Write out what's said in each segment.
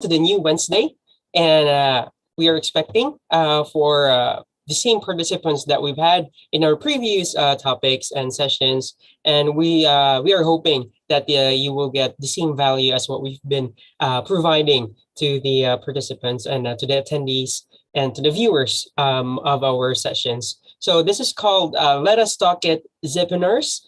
to the new Wednesday, and we are expecting for the same participants that we've had in our previous topics and sessions, and we are hoping that you will get the same value as what we've been providing to the participants and to the attendees and to the viewers of our sessions. So this is called Let Us Talk It Zipiners.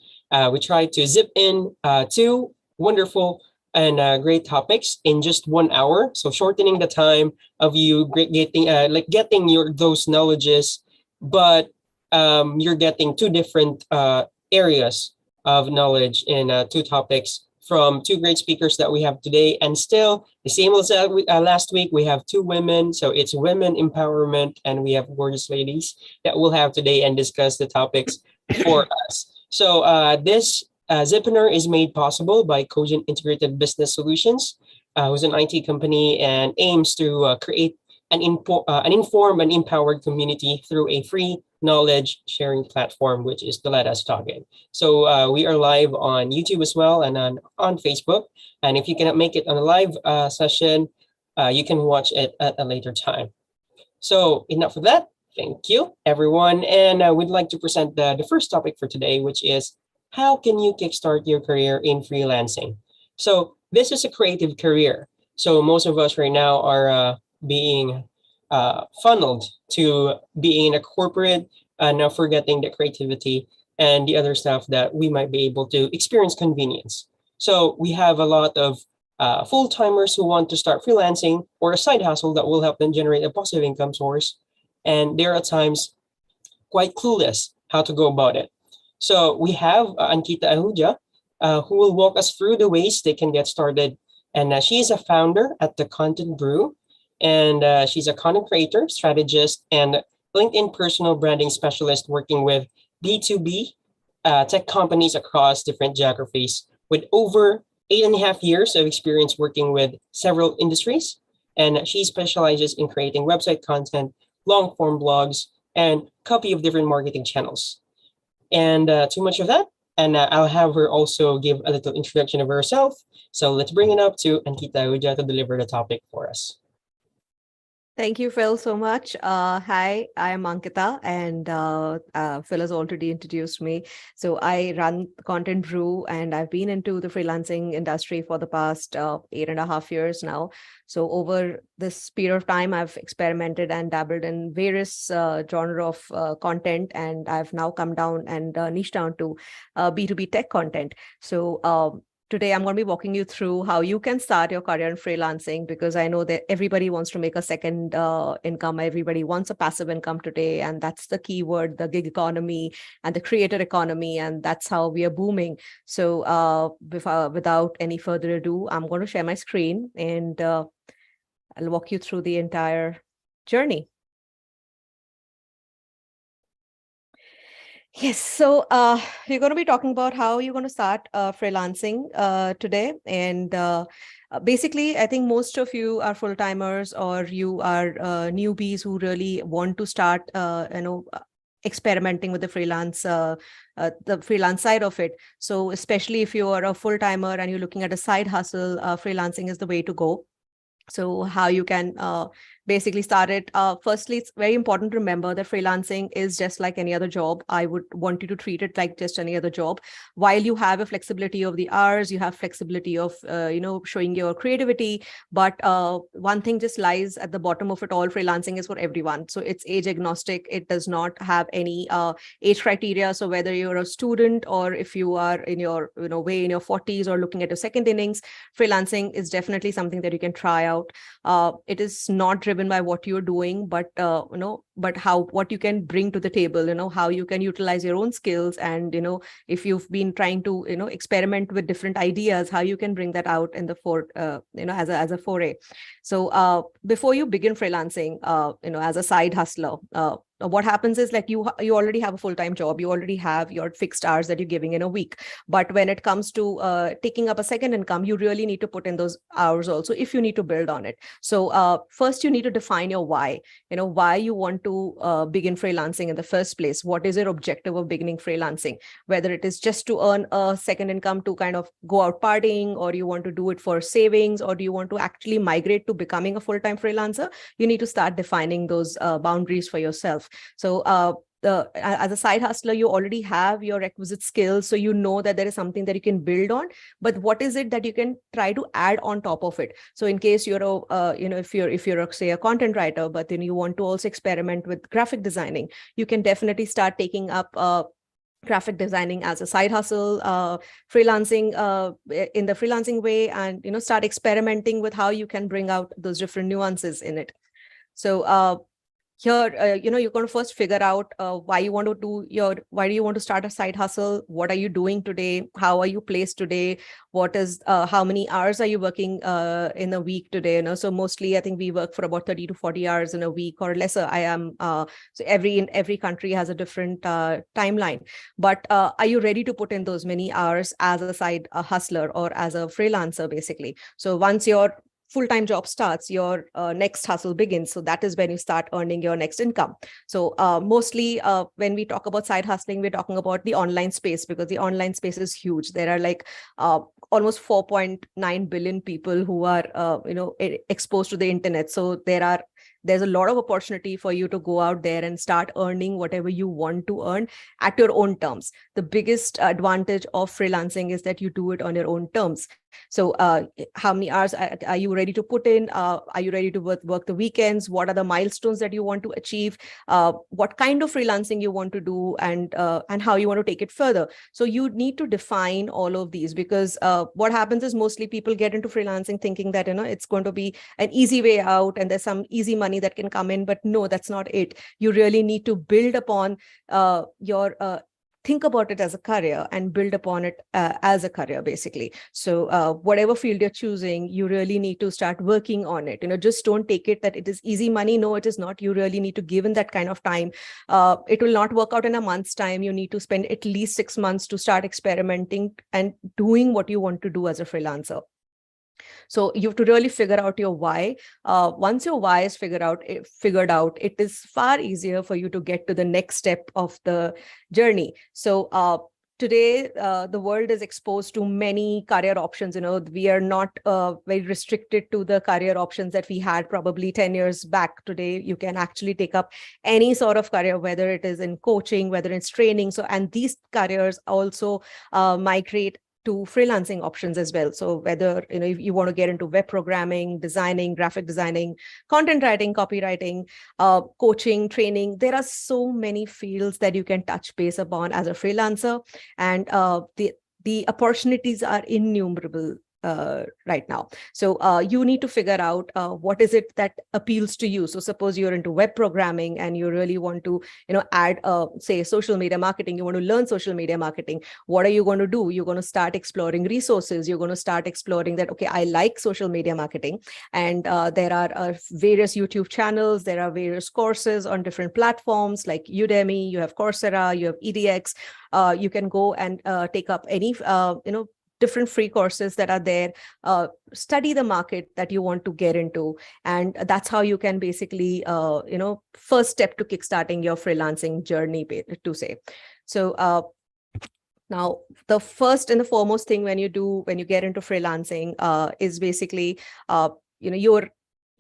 We try to zip in two wonderful and great topics in just 1 hour. So shortening the time of you getting getting your those knowledges, but you're getting two different areas of knowledge in two topics from two great speakers that we have today. And still the same as last week, we have two women. So it's women empowerment, and we have gorgeous ladies that we'll have today and discuss the topics for us. So this Zipinar is made possible by Cogent Integrated Business Solutions, who's an IT company and aims to create an informed and empowered community through a free knowledge sharing platform, which is the Let Us Talk It. So we are live on YouTube as well and on Facebook. And if you cannot make it on a live session, you can watch it at a later time. So enough of that. Thank you, everyone. And we'd like to present the first topic for today, which is how can you kickstart your career in freelancing? So this is a creative career. So most of us right now are being funneled to being in a corporate, now forgetting the creativity and the other stuff that we might be able to experience convenience. So we have a lot of full-timers who want to start freelancing or a side hustle that will help them generate a passive income source. And they're at times quite clueless how to go about it. So we have Ankita Ahuja, who will walk us through the ways they can get started. And she is a founder at the Content Brew. And she's a content creator, strategist, and LinkedIn personal branding specialist working with B2B tech companies across different geographies with over 8.5 years of experience working with several industries. And she specializes in creating website content, long form blogs, and copy of different marketing channels. And too much of that. And I'll have her also give a little introduction of herself. So let's bring it up to Ankita Ahuja to deliver the topic for us. Thank you, Phil, so much. Hi, I am Ankita, and Phil has already introduced me. So I run Content Brew, and I've been into the freelancing industry for the past 8.5 years now. So over this period of time, I've experimented and dabbled in various genre of content, and I've now come down and niche down to B2B tech content. So today, I'm going to be walking you through how you can start your career in freelancing, because I know that everybody wants to make a second income. Everybody wants a passive income today. And that's the key word, the gig economy and the creator economy. And that's how we are booming. So without any further ado, I'm going to share my screen and I'll walk you through the entire journey. Yes, so we're going to be talking about how you're going to start freelancing today. And basically, I think most of you are full-timers or you are newbies who really want to start, experimenting with the freelance side of it. So especially if you are a full-timer and you're looking at a side hustle, freelancing is the way to go. So how you can basically start it. Firstly, it's very important to remember that freelancing is just like any other job. I would want you to treat it like just any other job. While you have a flexibility of the hours, you have flexibility of, showing your creativity. But one thing just lies at the bottom of it all. Freelancing is for everyone. So it's age agnostic. It does not have any age criteria. So whether you're a student or if you are in your, way in your 40s or looking at your second innings, freelancing is definitely something that you can try out. It is not driven by what you're doing, but what you can bring to the table, how you can utilize your own skills. And, if you've been trying to, experiment with different ideas, how you can bring that out in the as a foray. So before you begin freelancing, as a side hustler, what happens is like you already have a full-time job, you already have your fixed hours that you're giving in a week. But when it comes to taking up a second income, you really need to put in those hours also if you need to build on it. So first you need to define your why, why you want to begin freelancing in the first place? What is your objective of beginning freelancing? Whether it is just to earn a second income to kind of go out partying, or you want to do it for savings, or do you want to actually migrate to becoming a full-time freelancer? You need to start defining those boundaries for yourself. So as a side hustler, you already have your requisite skills, so you know that there is something that you can build on. But what is it that you can try to add on top of it? So in case you're if you're say a content writer, but then you want to also experiment with graphic designing, you can definitely start taking up graphic designing as a side hustle, freelancing in the freelancing way, and start experimenting with how you can bring out those different nuances in it. So here, you're going to first figure out why do you want to start a side hustle? What are you doing today? How are you placed today? How many hours are you working in a week today? So mostly I think we work for about 30 to 40 hours in a week or lesser. So every country has a different timeline, but are you ready to put in those many hours as a side hustler or as a freelancer, basically? So once your full-time job starts, your next hustle begins. So that is when you start earning your next income. So mostly when we talk about side hustling, we're talking about the online space, because the online space is huge. There are like almost 4.9 billion people who are exposed to the internet. So there's a lot of opportunity for you to go out there and start earning whatever you want to earn at your own terms. The biggest advantage of freelancing is that you do it on your own terms. So how many hours are you ready to put in? Are you ready to work the weekends? What are the milestones that you want to achieve? What kind of freelancing you want to do, and how you want to take it further? So you need to define all of these, because what happens is mostly people get into freelancing thinking that it's going to be an easy way out and there's some easy money that can come in. But no, that's not it. You really need to build upon think about it as a career and build upon it as a career, basically. So whatever field you're choosing, you really need to start working on it. Just don't take it that it is easy money. No, it is not. You really need to give in that kind of time. It will not work out in a month's time. You need to spend at least 6 months to start experimenting and doing what you want to do as a freelancer. So you have to really figure out your why. Once your why is figured out, it is far easier for you to get to the next step of the journey. So today, the world is exposed to many career options. We are not very restricted to the career options that we had probably 10 years back. Today, you can actually take up any sort of career, whether it is in coaching, whether it's training. And these careers also migrate to freelancing options as well. So whether if you want to get into web programming, designing, graphic designing, content writing, copywriting, coaching, training, there are so many fields that you can touch base upon as a freelancer, and the opportunities are innumerable right now. So you need to figure out what is it that appeals to you. So suppose you're into web programming and you really want to add say social media marketing. You want to learn social media marketing. What are you going to do? You're going to start exploring resources. You're going to start exploring that, okay, I like social media marketing, and there are various YouTube channels. There are various courses on different platforms like Udemy. You have Coursera, you have edX. You can go and take up any different free courses that are there. Study the market that you want to get into, and that's how you can basically first step to kickstarting your freelancing journey, to say. So now the first and the foremost thing when you get into freelancing is basically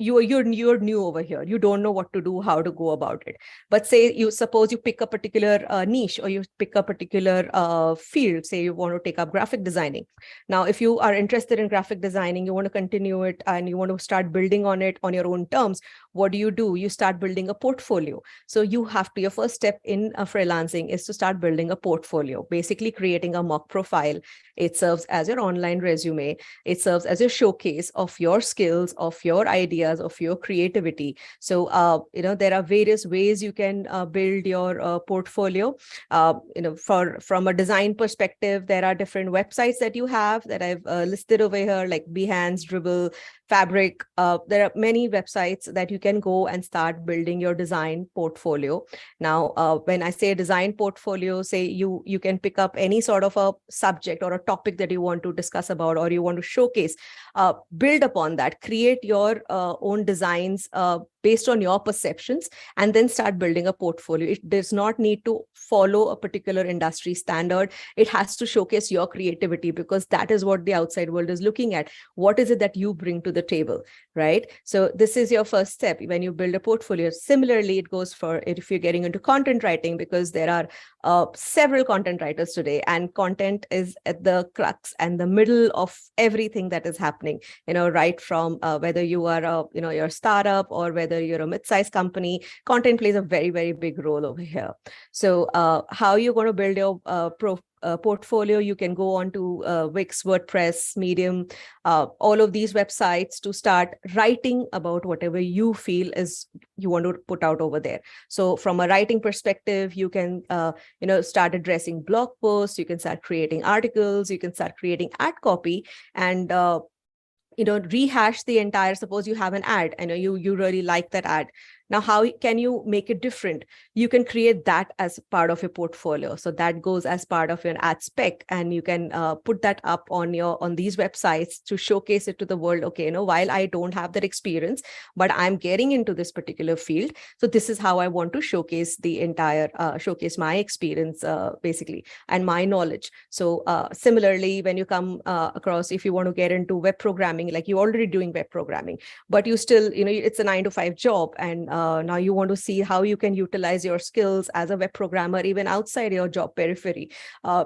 you're new over here. You don't know what to do, how to go about it. But suppose you pick a particular niche, or you pick a particular field. Say you want to take up graphic designing. Now, if you are interested in graphic designing, you want to continue it and you want to start building on it on your own terms. What do? You start building a portfolio. So your first step in freelancing is to start building a portfolio, basically creating a mock profile. It serves as your online resume. It serves as a showcase of your skills, of your ideas, of your creativity. So there are various ways you can build your portfolio. From a design perspective, there are different websites that you have that I've listed over here, like Behance, Dribble, Fabric. There are many websites that you can go and start building your design portfolio. Now, when I say design portfolio, say you can pick up any sort of a subject or a topic that you want to discuss about, or you want to showcase, build upon that, create your own designs based on your perceptions, and then start building a portfolio. It does not need to follow a particular industry standard. It has to showcase your creativity, because that is what the outside world is looking at. What is it that you bring to the table, right? So this is your first step when you build a portfolio. Similarly, it goes for if you're getting into content writing, because there are several content writers today, and content is at the crux and the middle of everything that is happening, right from whether you are your startup or whether you're a mid-sized company. Content plays a very, very big role over here. So how you're going to build your portfolio, you can go on to Wix, WordPress, Medium, all of these websites to start writing about whatever you feel is you want to put out over there. So from a writing perspective, you can start addressing blog posts, you can start creating articles, you can start creating ad copy, and rehash the entire. Suppose you have an ad, I know you really like that ad. Now, how can you make it different? You can create that as part of your portfolio. So that goes as part of your ad spec, and you can put that up on these websites to showcase it to the world. Okay, while I don't have that experience, but I'm getting into this particular field, so this is how I want to showcase showcase my experience, basically, and my knowledge. So similarly, when you come across, if you want to get into web programming, like you're already doing web programming, but you still, it's a 9-to-5 job, and now you want to see how you can utilize your skills as a web programmer even outside your job periphery.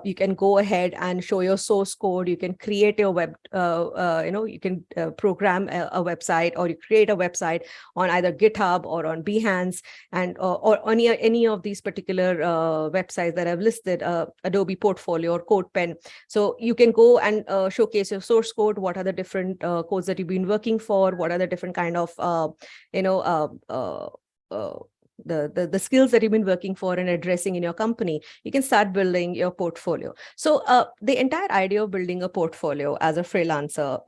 You can go ahead and show your source code. You can create your web, you can program a website, or you create a website on either GitHub or on Behance, and or on any of these particular websites that I've listed, Adobe Portfolio or CodePen. So you can go and showcase your source code. What are the different codes that you've been working for? What are the different kind of the skills that you've been working for and addressing in your company? You can start building your portfolio. So the entire idea of building a portfolio as a freelancer,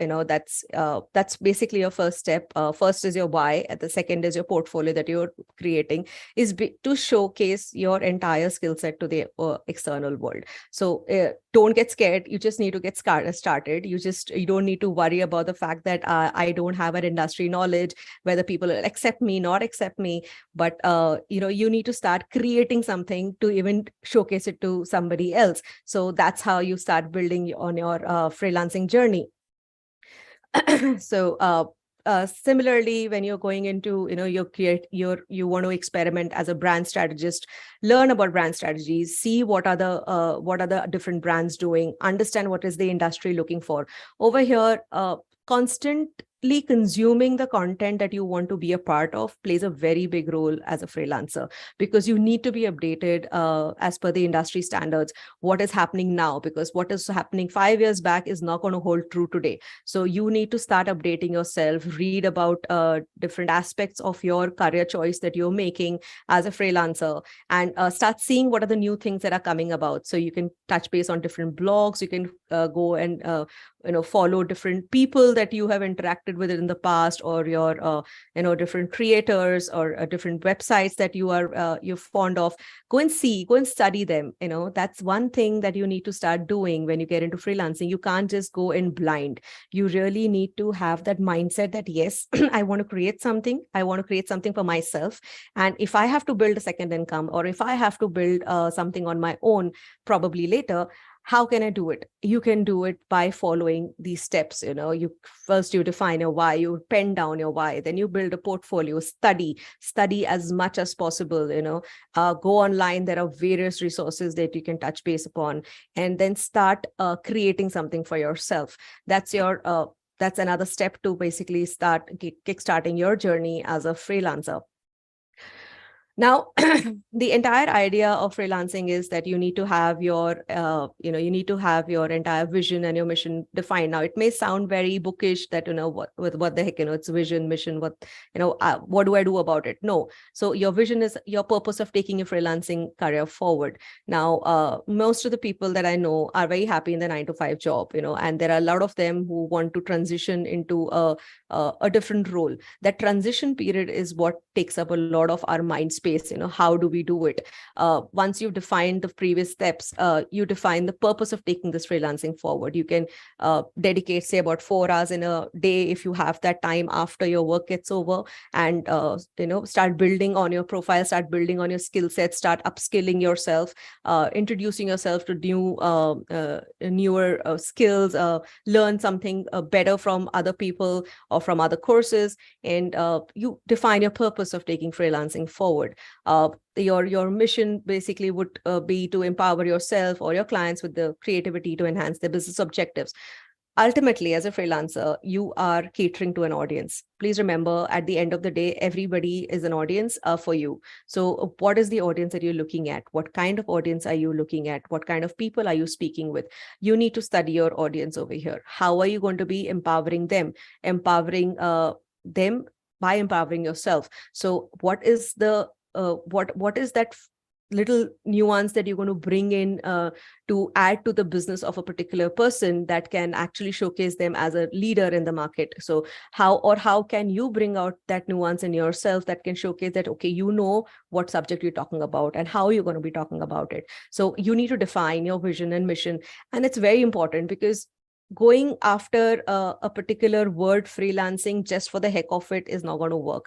that's basically your first step. First is your why, and the second is your portfolio that you're creating, is to showcase your entire skill set to the external world. So don't get scared. You just need to get started. You don't need to worry about the fact that I don't have an industry knowledge, whether people will accept me, not accept me, but you need to start creating something to even showcase it to somebody else. So that's how you start building on your freelancing journey. So similarly, when you're going into, you want to experiment as a brand strategist, learn about brand strategies, see what are the different brands doing, understand what is the industry looking for. Over here, constantly consuming the content that you want to be a part of plays a very big role as a freelancer, because you need to be updated as per the industry standards, what is happening now, because what is happening 5 years back is not going to hold true today. So you need to start updating yourself, read about different aspects of your career choice that you're making as a freelancer, and start seeing what are the new things that are coming about. So you can touch base on different blogs, you can go and follow different people that you have interacted with in the past, or your different creators, or different websites that you're fond of. Go and study them. That's one thing that you need to start doing when you get into freelancing. You can't just go in blind. You really need to have that mindset that, yes, I want to create something for myself, and if I have to build a second income, or if I have to build something on my own probably later, how can I do it? You can do it by following these steps. You define your why, you pen down your why, then you build a portfolio, study as much as possible. Go online. There are various resources that you can touch base upon, and then start creating something for yourself. That's another step to basically start kickstarting your journey as a freelancer. Now, the entire idea of freelancing is that you need to have your, entire vision and your mission defined. Now, it may sound very bookish that, what the heck, it's vision, mission, what do I do about it? No. So your vision is your purpose of taking your freelancing career forward. Now, most of the people that I know are very happy in the 9-to-5 job, and there are a lot of them who want to transition into a different role. That transition period is what takes up a lot of our mind space. space. How do we do it? Once you've defined the previous steps, you define the purpose of taking this freelancing forward. You can dedicate, say, about 4 hours in a day if you have that time after your work gets over, and start building on your profile, start building on your skill set, start upskilling yourself, introducing yourself to newer skills, learn something better from other people or from other courses, and you define your purpose of taking freelancing forward. Your mission basically would be to empower yourself or your clients with the creativity to enhance their business objectives. Ultimately, as a freelancer, you are catering to an audience. Please remember, at the end of the day, everybody is an audience for you. So what is the audience that you're looking at? What kind of audience are you looking at? What kind of people are you speaking with? You need to study your audience over here. How are you going to be empowering them? Empowering them by empowering yourself. So what is the what is that little nuance that you're going to bring in to add to the business of a particular person that can actually showcase them as a leader in the market? So how can you bring out that nuance in yourself that can showcase that, okay, what subject you're talking about and how you're going to be talking about it. So you need to define your vision and mission. And it's very important, because going after a particular word, freelancing, just for the heck of it is not going to work.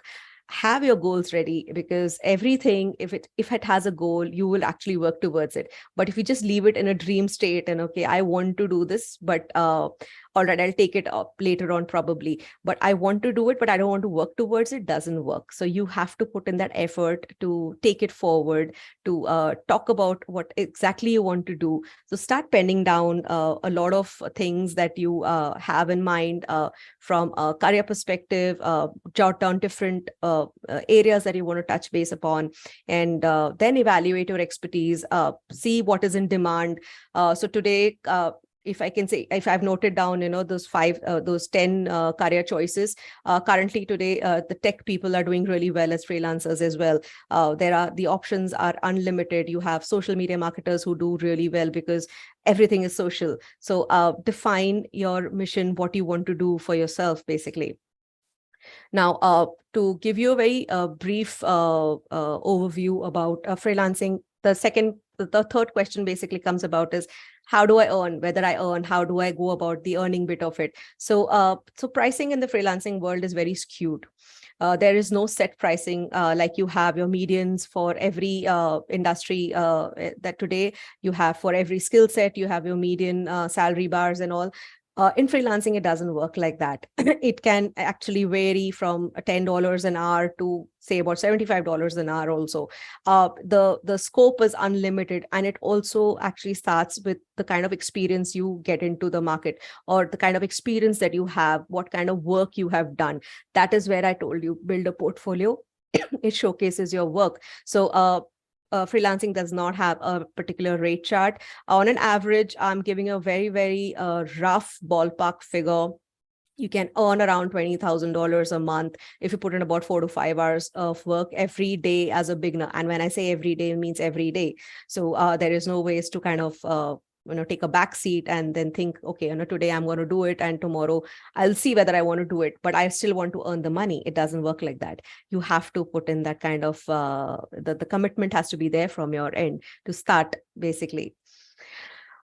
Have your goals ready, because everything, if it has a goal, you will actually work towards it. But if you just leave it in a dream state and, okay, I want to do this, but all right, I'll take it up later on probably, but I want to do it, but I don't want to work towards it, doesn't work. So you have to put in that effort to take it forward, to talk about what exactly you want to do. So start penning down a lot of things that you have in mind from a career perspective, jot down different areas that you want to touch base upon, and then evaluate your expertise, see what is in demand. So today, if I can say, if I've noted down, those 10 career choices, currently today, the tech people are doing really well as freelancers as well. The options are unlimited. You have social media marketers who do really well because everything is social. So define your mission, what you want to do for yourself, basically. Now, to give you a very brief overview about freelancing, the third question basically comes about is, how do I earn? Whether I earn, how do I go about the earning bit of it? So pricing in the freelancing world is very skewed. There is no set pricing like you have your medians for every industry that today you have. For every skill set, you have your median salary bars and all. In freelancing, it doesn't work like that. It can actually vary from $10 an hour to, say, about $75 an hour also. The scope is unlimited, and it also actually starts with the kind of experience you get into the market, or the kind of experience that you have, what kind of work you have done. That is where I told you, build a portfolio. It showcases your work. So freelancing does not have a particular rate chart. On an average, I'm giving a very, very rough ballpark figure. You can earn around $20,000 a month if you put in about 4 to 5 hours of work every day as a beginner. And when I say every day, it means every day. So there is no ways to kind of take a back seat and then think, okay, today I'm going to do it, and tomorrow I'll see whether I want to do it, but I still want to earn the money. It doesn't work like that. You have to put in that kind of the commitment has to be there from your end to start, basically.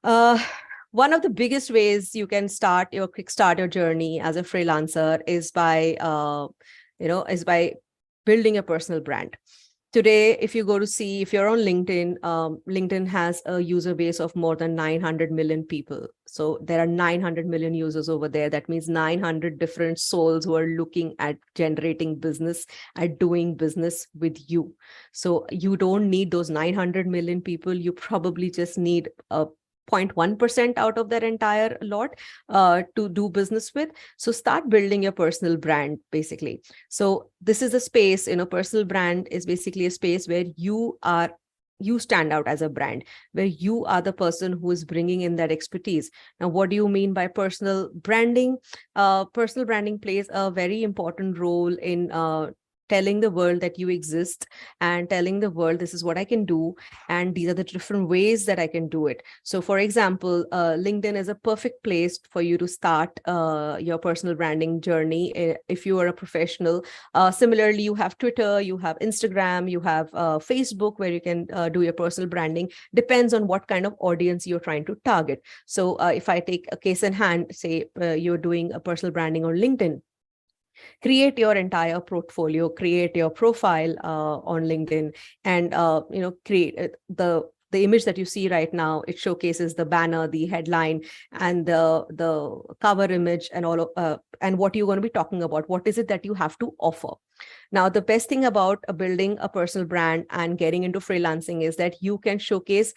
One of the biggest ways you can kickstart your journey as a freelancer is by building a personal brand. Today, if you go to see, if you're on LinkedIn, LinkedIn has a user base of more than 900 million people. So there are 900 million users over there. That means 900 different souls who are looking at generating business, at doing business with you. So you don't need those 900 million people. You probably just need a 0.1% out of their entire lot to do business with. So start building your personal brand, basically. So this is a space, personal brand is basically a space where you stand out as a brand, where you are the person who is bringing in that expertise. Now, what do you mean by personal branding? Personal branding plays a very important role in telling the world that you exist and telling the world this is what I can do and these are the different ways that I can do it. So for example, LinkedIn is a perfect place for you to start your personal branding journey if you are a professional. Similarly, you have Twitter, you have Instagram, you have Facebook, where you can do your personal branding. Depends on what kind of audience you're trying to target. So if I take a case in hand, say you're doing a personal branding on LinkedIn, create your entire portfolio, create your profile on LinkedIn, and create the image that you see right now. It showcases the banner, the headline, and the cover image, and all of, and what you're going to be talking about. What is it that you have to offer? Now, the best thing about building a personal brand and getting into freelancing is that you can showcase,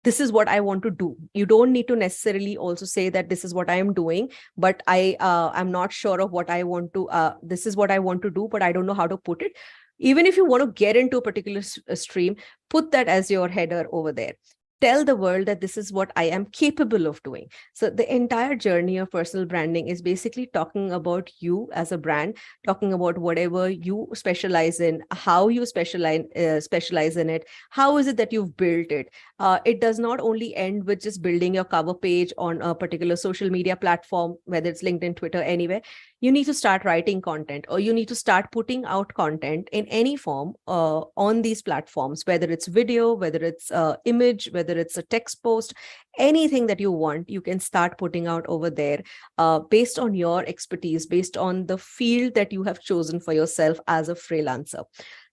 this is what I want to do. You don't need to necessarily also say that this is what I am doing, but I'm not sure of what I want to, this is what I want to do, but I don't know how to put it. Even if you want to get into a particular stream, put that as your header over there. Tell the world that this is what I am capable of doing. So the entire journey of personal branding is basically talking about you as a brand, talking about whatever you specialize in, how you specialize in it, how is it that you've built it. It does not only end with just building your cover page on a particular social media platform, whether it's LinkedIn, Twitter, anywhere. You need to start writing content, or you need to start putting out content in any form on these platforms, whether it's video, whether it's image, whether it's a text post, anything that you want, you can start putting out over there based on your expertise, based on the field that you have chosen for yourself as a freelancer.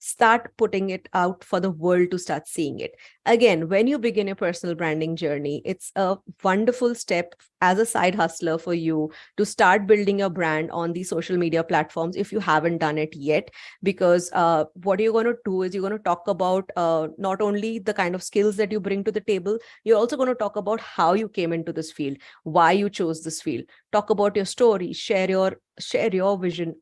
Start putting it out for the world to start seeing it. Again, when you begin your personal branding journey, it's a wonderful step as a side hustler for you to start building your brand on these social media platforms if you haven't done it yet. Because what you're going to do is you're going to talk about not only the kind of skills that you bring to the table, you're also going to talk about how you came into this field, why you chose this field. Talk about your story, share your vision.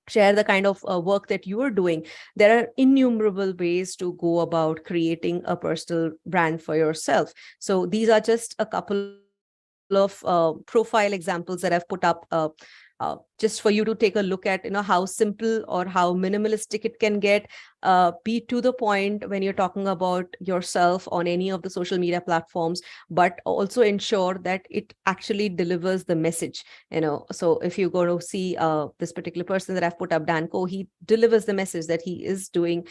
Share the kind of work that you are doing. There are innumerable ways to go about creating a personal brand for yourself. So these are just a couple of profile examples that I've put up just for you to take a look at, how simple or how minimalistic it can get. Be to the point when you're talking about yourself on any of the social media platforms, but also ensure that it actually delivers the message. So if you go to see this particular person that I've put up, Danko, he delivers the message that he is doing.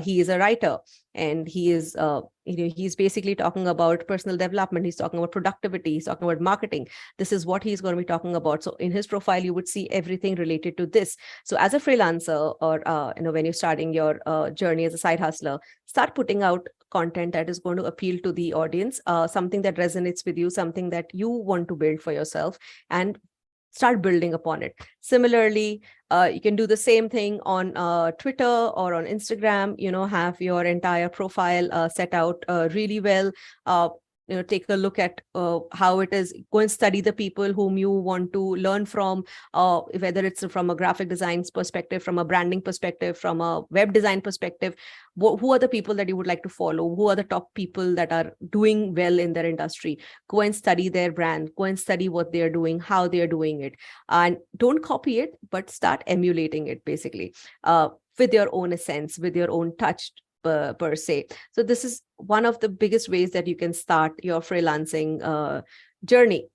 He is a writer, and he is he's basically talking about personal development. He's talking about productivity. He's talking about marketing. This is what he's going to be talking about. So in his profile, you would see everything related to this. So as a freelancer, or when you're starting your journey as a side hustler, start putting out content that is going to appeal to the audience, something that resonates with you, something that you want to build for yourself, and start building upon it. Similarly, you can do the same thing on Twitter or on Instagram. Have your entire profile set out really well. Take a look at how it is. Go and study the people whom you want to learn from, whether it's from a graphic design perspective, from a branding perspective, from a web design perspective. Who are the people that you would like to follow? Who are the top people that are doing well in their industry? Go and study their brand. Go and study what they're doing, how they're doing it. And don't copy it, but start emulating it, basically, with your own essence, with your own touch, per se. So this is one of the biggest ways that you can start your freelancing journey.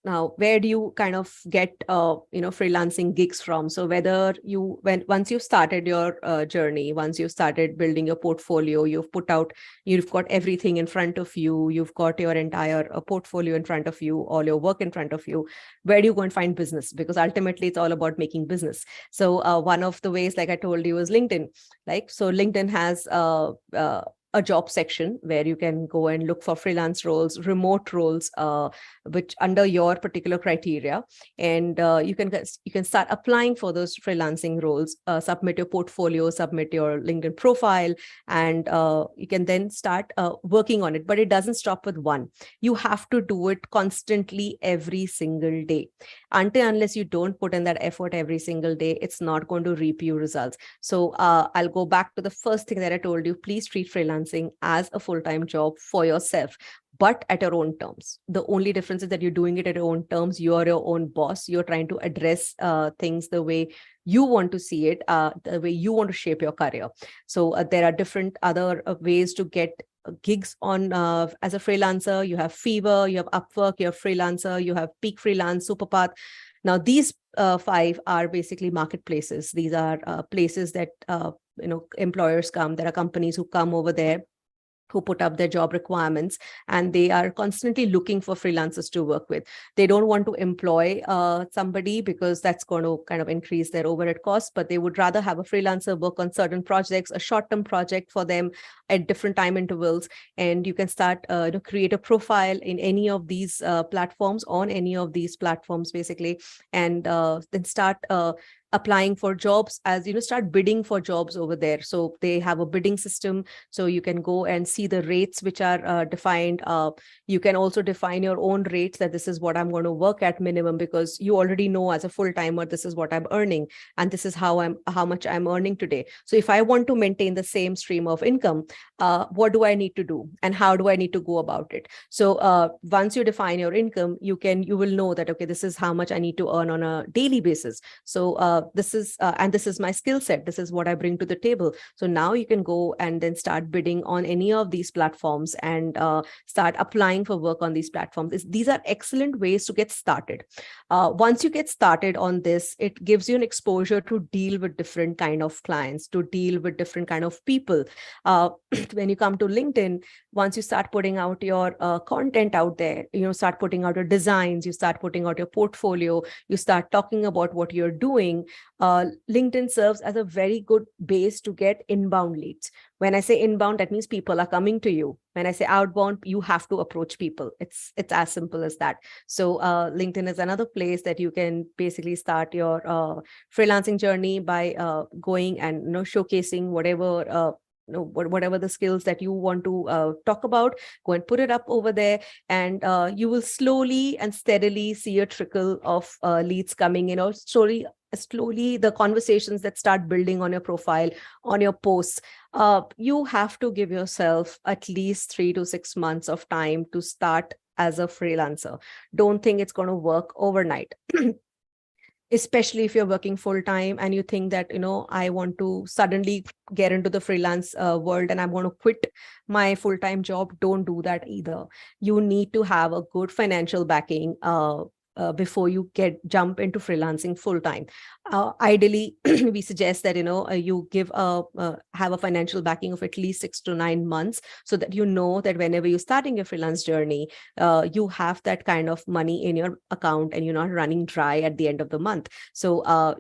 Now, where do you kind of get freelancing gigs from? So whether once you've started your journey, once you've started building your portfolio, you've got everything in front of you, you've got your entire portfolio in front of you, all your work in front of you, where do you go and find business? Because ultimately it's all about making business. So one of the ways, like I told you, is LinkedIn. So LinkedIn has a job section where you can go and look for freelance roles, remote roles, which under your particular criteria, and you can start applying for those freelancing roles. Submit your portfolio, submit your LinkedIn profile, and you can then start working on it. But it doesn't stop with one. You have to do it constantly every single day. Unless you don't put in that effort every single day, it's not going to reap you results. So I'll go back to the first thing that I told you. Please treat freelancing as a full-time job for yourself. but at your own terms. The only difference is that you're doing it at your own terms. You're your own boss. You're trying to address things the way you want to see it, the way you want to shape your career. So there are different other ways to get gigs on as a freelancer. You have Fiverr, you have Upwork, you have Freelancer, you have Peak Freelance, Superpath. Now these 5 are basically marketplaces. These are places that employers come. There are companies who come over there, who put up their job requirements, and they are constantly looking for freelancers to work with. They don't want to employ somebody because that's going to kind of increase their overhead costs, but they would rather have a freelancer work on certain projects, a short-term project for them at different time intervals. And you can start to create a profile in any of these platforms, on any of these platforms basically, and then start applying for jobs, as start bidding for jobs over there. So they have a bidding system, so you can go and see the rates which are defined. You can also define your own rates, that this is what I'm going to work at minimum, because you already know as a full-timer this is what I'm earning, and this is how much I'm earning today. So if I want to maintain the same stream of income, what do I need to do, and how do I need to go about it? So once you define your income, you will know that, okay, this is how much I need to earn on a daily basis. So this is my skill set. This is what I bring to the table. So now you can go and then start bidding on any of these platforms and start applying for work on these platforms. These are excellent ways to get started. Once you get started on this, it gives you an exposure to deal with different kind of clients, to deal with different kind of people. When you come to LinkedIn, once you start putting out your content out there, start putting out your designs, you start putting out your portfolio, you start talking about what you're doing, LinkedIn serves as a very good base to get inbound leads. When I say inbound, that means people are coming to you. When I say outbound, you have to approach people. It's as simple as that. So LinkedIn is another place that you can basically start your freelancing journey by going and showcasing whatever the skills that you want to talk about. Go and put it up over there, and you will slowly and steadily see a trickle of leads coming in, or slowly the conversations that start building on your profile, on your posts. You have to give yourself at least 3 to 6 months of time to start as a freelancer. Don't think it's going to work overnight. Especially if you're working full time and you think that, I want to suddenly get into the freelance world and I'm going to quit my full-time job. Don't do that either. You need to have a good financial backing before you jump into freelancing full time. Ideally, we suggest that you have a financial backing of at least 6 to 9 months, so that that whenever you're starting your freelance journey, you have that kind of money in your account and you're not running dry at the end of the month. So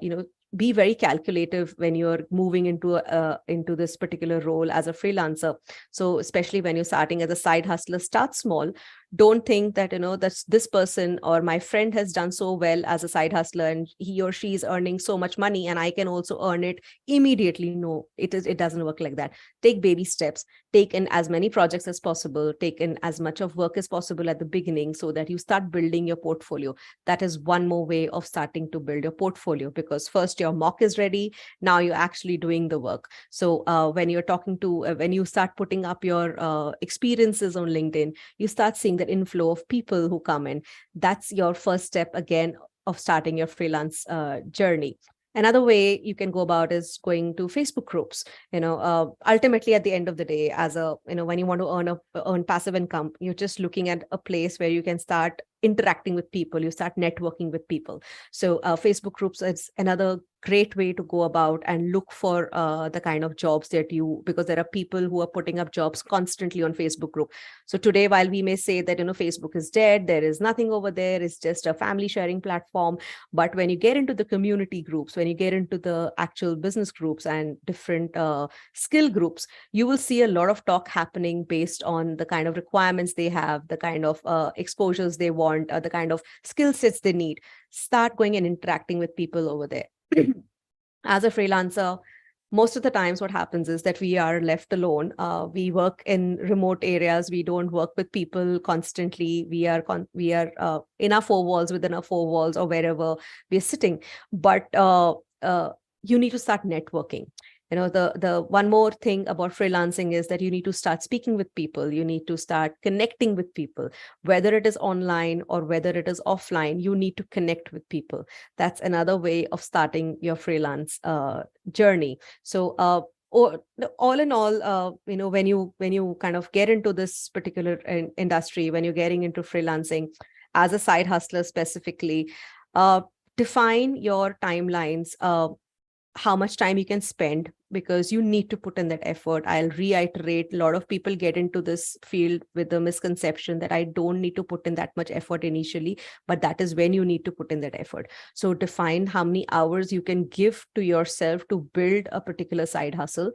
be very calculative when you're moving into this particular role as a freelancer. So especially when you're starting as a side hustler, start small. Don't think that that's this person or my friend has done so well as a side hustler and he or she is earning so much money and I can also earn it immediately. No, it doesn't work like that. Take baby steps. Take in as many projects as possible. Take in as much of work as possible at the beginning, so that you start building your portfolio. That is one more way of starting to build your portfolio, because first your mock is ready. Now you're actually doing the work. So when you start putting up your experiences on LinkedIn, you start seeing that inflow of people who come in. That's your first step again of starting your freelance journey. Another way you can go about is going to Facebook groups. Ultimately at the end of the day, when you want to earn passive income, you're just looking at a place where you can start interacting with people, you start networking with people. So Facebook groups is another great way to go about and look for the kind of jobs because there are people who are putting up jobs constantly on Facebook group. So today, while we may say that Facebook is dead, there is nothing over there, it's just a family sharing platform. But when you get into the community groups, when you get into the actual business groups and different skill groups, you will see a lot of talk happening based on the kind of requirements they have, the kind of exposures they want, the kind of skill sets they need. Start going and interacting with people over there. As a freelancer, most of the times what happens is that we are left alone. We work in remote areas. We don't work with people constantly. We are in our four walls, within our four walls, or wherever we're sitting. But you need to start networking. The one more thing about freelancing is that you need to start speaking with people. You need to start connecting with people, whether it is online or whether it is offline. You need to connect with people. That's another way of starting your freelance journey. So all in all, when you kind of get into this particular industry, when you're getting into freelancing as a side hustler specifically, define your timelines, how much time you can spend, because you need to put in that effort. I'll reiterate, a lot of people get into this field with the misconception that I don't need to put in that much effort initially, but that is when you need to put in that effort. So define how many hours you can give to yourself to build a particular side hustle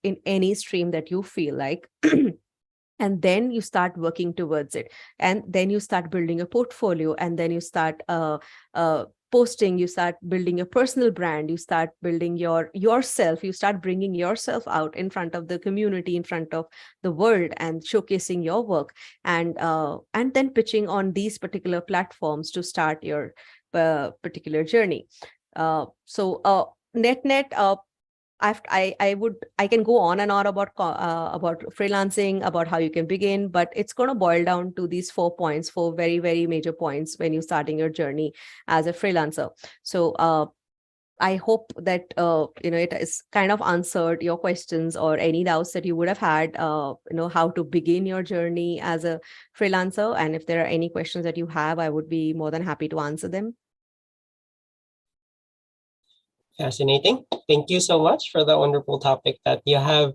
in any stream that you feel like. And then you start working towards it, and then you start building a portfolio, and then you start posting, you start building your personal brand, you start building yourself, you start bringing yourself out in front of the community, in front of the world, and showcasing your work, and then pitching on these particular platforms to start your particular journey. So net I can go on and on about freelancing, about how you can begin, but it's going to boil down to these 4 points, 4 very, very major points when you're starting your journey as a freelancer. So I hope that it has kind of answered your questions or any doubts that you would have had, how to begin your journey as a freelancer. And if there are any questions that you have, I would be more than happy to answer them. Fascinating. Thank you so much for the wonderful topic that you have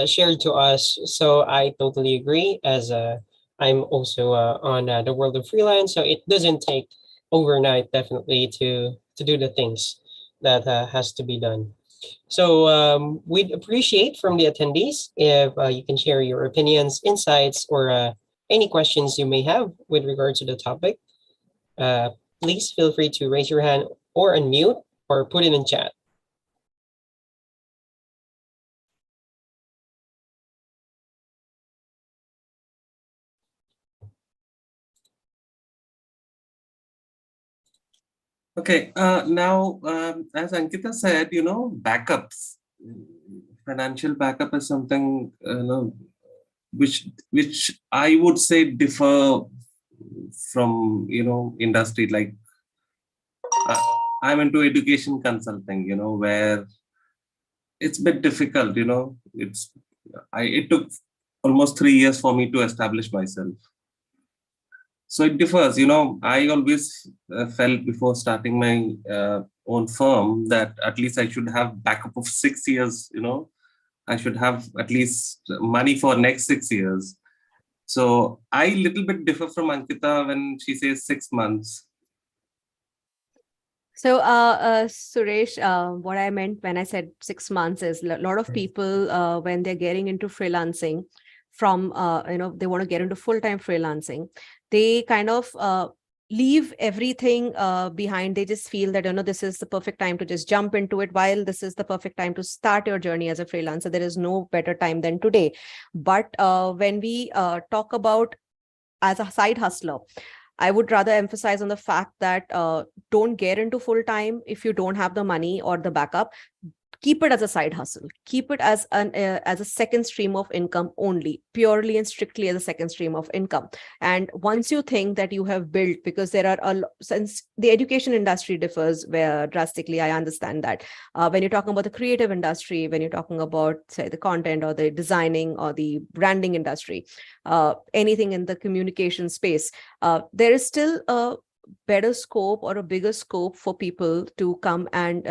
shared to us. So I totally agree, as I'm also on the world of freelance. So it doesn't take overnight, definitely, to do the things that has to be done. So we'd appreciate from the attendees if you can share your opinions, insights, or any questions you may have with regard to the topic. Please feel free to raise your hand or unmute, or put it in chat. Okay, now, as Ankita said, backups, financial backup is something, which I would say differ from, industry. Like, I'm into education consulting, where it's a bit difficult, it took almost 3 years for me to establish myself. So it differs, I always felt before starting my own firm that at least I should have backup of 6 years, I should have at least money for next 6 years. So I little bit differ from Ankita when she says 6 months. So, Suresh, what I meant when I said 6 months is a lot of people, when they're getting into freelancing from, they want to get into full-time freelancing, they kind of leave everything behind. They just feel that, this is the perfect time to just jump into it, while this is the perfect time to start your journey as a freelancer. There is no better time than today. But when we talk about as a side hustler, I would rather emphasize on the fact that don't get into full time if you don't have the money or the backup. Keep it as a side hustle. Keep it as a second stream of income only, purely and strictly as a second stream of income. And once you think that you have built, because there are since the education industry differs where drastically, I understand that. When you're talking about the creative industry, when you're talking about, say, the content or the designing or the branding industry, anything in the communication space, there is still a better scope or a bigger scope for people to come and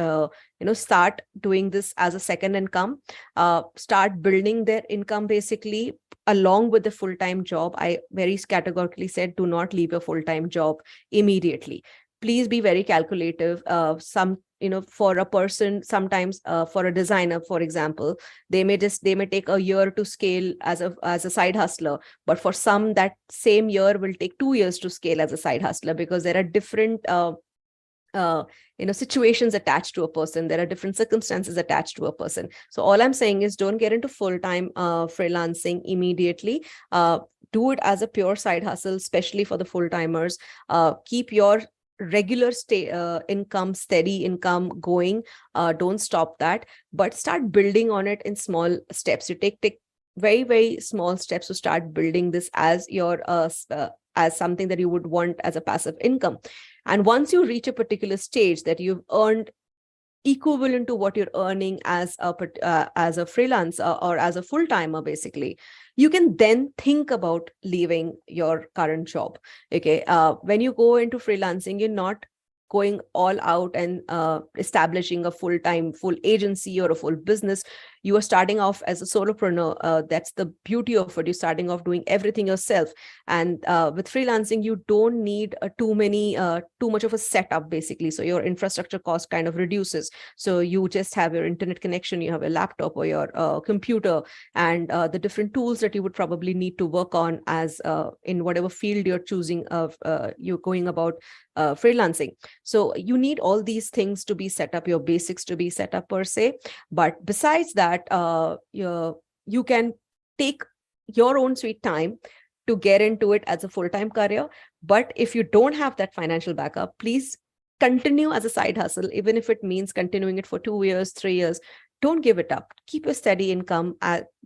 start doing this as a second income, start building their income basically along with the full-time job. I very categorically said, do not leave your full-time job immediately. Please be very calculative. For a person, sometimes for a designer, for example, they may take a year to scale as a side hustler, but for some, that same year will take 2 years to scale as a side hustler, because there are different situations attached to a person. There are different circumstances attached to a person. So all I'm saying is, don't get into full-time freelancing immediately. Do it as a pure side hustle, especially for the full-timers. Keep your regular income, steady income going. Don't stop that, but start building on it in small steps. You take very, very small steps to start building this as your as something that you would want as a passive income. And once you reach a particular stage that you've earned equivalent to what you're earning as a freelancer or as a full-timer, basically, you can then think about leaving your current job. Okay, when you go into freelancing, you're not going all out and establishing a full agency or a full business. You are starting off as a solopreneur. That's the beauty of it. You're starting off doing everything yourself. And with freelancing, you don't need too much of a setup, basically. So your infrastructure cost kind of reduces. So you just have your internet connection, you have a laptop or your computer, and the different tools that you would probably need to work on as in whatever field you're choosing of you're going about freelancing. So you need all these things to be set up, your basics to be set up per se. But besides that, you can take your own sweet time to get into it as a full-time career. But if you don't have that financial backup, please continue as a side hustle, even if it means continuing it for 2 years, 3 years. Don't give it up. Keep a steady income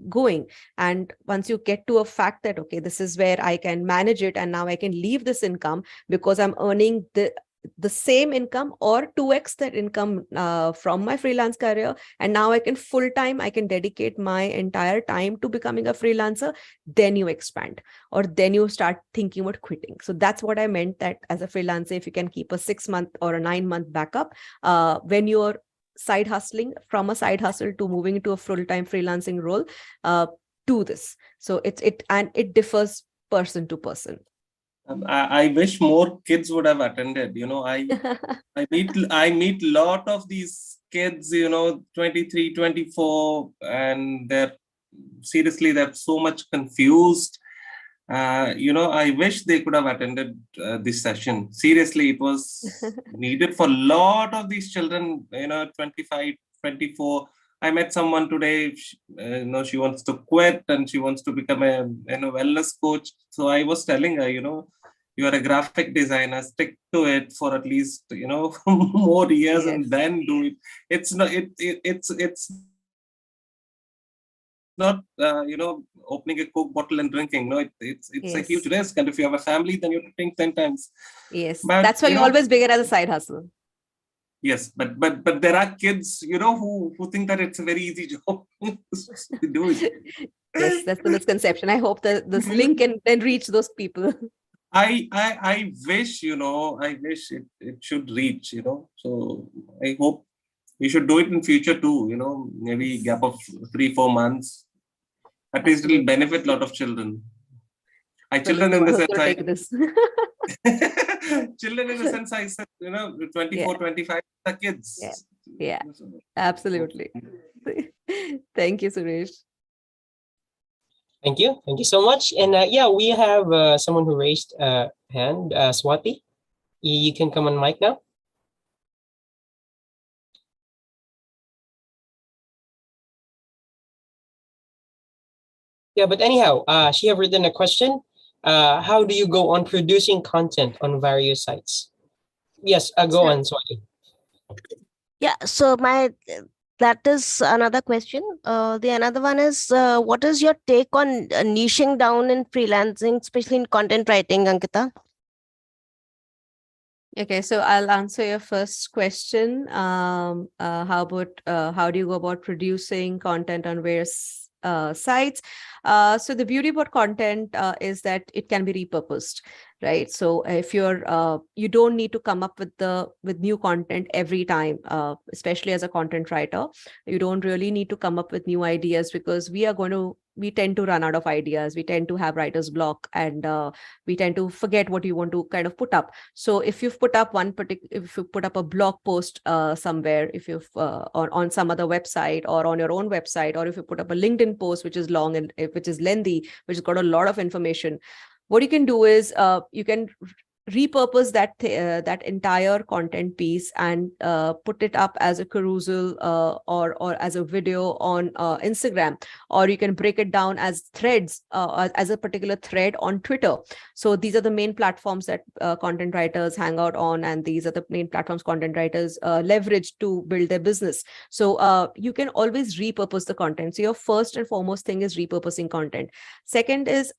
going. And once you get to a fact that, okay, this is where I can manage it, and now I can leave this income because I'm earning the same income or 2x that income from my freelance career, and now I can dedicate my entire time to becoming a freelancer, then you expand, or then you start thinking about quitting. So that's what I meant, that as a freelancer, if you can keep a 6-month or a 9-month backup when you're side hustling, from a side hustle to moving into a full-time freelancing role, do this. So it differs person to person. I wish more kids would have attended. I meet lot of these kids, 23, 24, and they're so much confused. I wish they could have attended this session. Seriously, it was needed for a lot of these children, 25, 24. I met someone today, she wants to quit and she wants to become a wellness coach. So I was telling her, you are a graphic designer, stick to it for at least, more years, yes, and then do it. It's not, opening a Coke bottle and drinking. No, it's yes, a huge risk. And if you have a family, then you have to think 10 times. Yes, but, that's why you always begin as a side hustle. Yes, but there are kids, who think that it's a very easy job to do it. Yes, that's the misconception. I hope that this link can then reach those people. I wish, I wish it should reach, so I hope we should do it in future too, maybe gap of 3-4 months. At least it will benefit a lot of children. Children in the sense children in the sense I said, 24, yeah, 25 are kids. Yeah, absolutely. Thank you, Suresh. Thank you so much. And we have someone who raised a hand, Swati. You can come on mic now. Yeah, but anyhow, she have written a question. How do you go on producing content on various sites? Yes, go on, Swati. Yeah, so that is another question. The another one is, what is your take on niching down in freelancing, especially in content writing, Ankita? Okay, so I'll answer your first question. How do you go about producing content on various sites? So the beauty about content is that it can be repurposed, right? So if you don't need to come up with new content every time, especially as a content writer, you don't really need to come up with new ideas, because we tend to run out of ideas. We tend to have writer's block, and we tend to forget what you want to kind of put up. So if you've put up if you put up a blog post somewhere, if you've on some other website or on your own website, or if you put up a LinkedIn post which is long and which is lengthy, which has got a lot of information, what you can do is you can repurpose that entire content piece and put it up as a carousel or as a video on Instagram, or you can break it down as threads, as a particular thread on Twitter. So these are the main platforms that content writers hang out on, and these are the main platforms content writers leverage to build their business. So you can always repurpose the content. So your first and foremost thing is repurposing content. Second is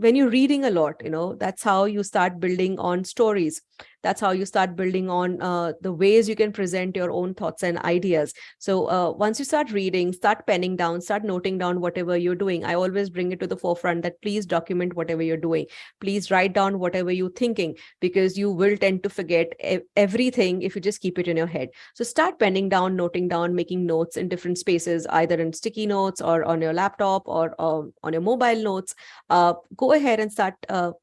when you're reading a lot, that's how you start building on stories. That's how you start building on the ways you can present your own thoughts and ideas. So once you start reading, start penning down, start noting down whatever you're doing. I always bring it to the forefront that please document whatever you're doing. Please write down whatever you're thinking, because you will tend to forget everything if you just keep it in your head. So start penning down, noting down, making notes in different spaces, either in sticky notes or on your laptop or on your mobile notes. Go ahead and start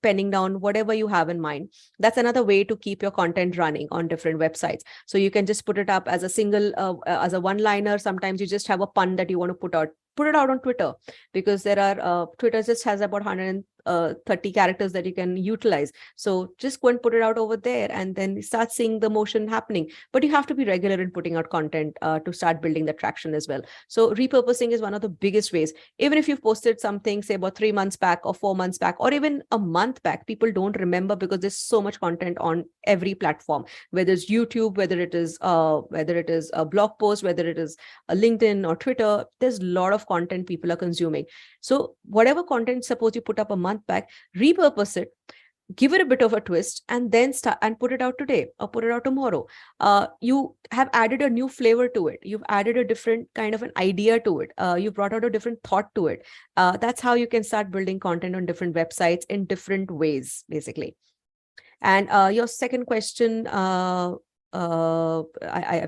penning down whatever you have in mind. That's another way to keep your content running on different websites. So you can just put it up as a single, as a one-liner. Sometimes you just have a pun that you want to put it out on Twitter, because there are Twitter just has about 130 characters that you can utilize. So just go and put it out over there and then start seeing the motion happening. But you have to be regular in putting out content to start building the traction as well. So repurposing is one of the biggest ways. Even if you've posted something, say about 3 months back or 4 months back, or even a month back, people don't remember because there's so much content on every platform, whether it's YouTube, whether it is a blog post, whether it is a LinkedIn or Twitter. There's a lot of content people are consuming. So whatever content, suppose you put up a month back, repurpose it, give it a bit of a twist, and then start and put it out today or put it out tomorrow. You have added a new flavor to it. You've added a different kind of an idea to it. You brought out a different thought to it. That's how you can start building content on different websites in different ways, basically. And your second question, I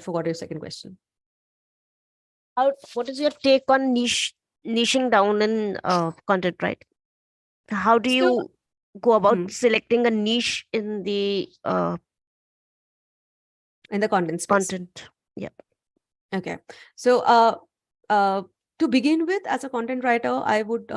forgot your second question. What is your take on niching down in content, right? How do you go about selecting a niche in the content space? Yeah. Okay. So to begin with, as a content writer, I would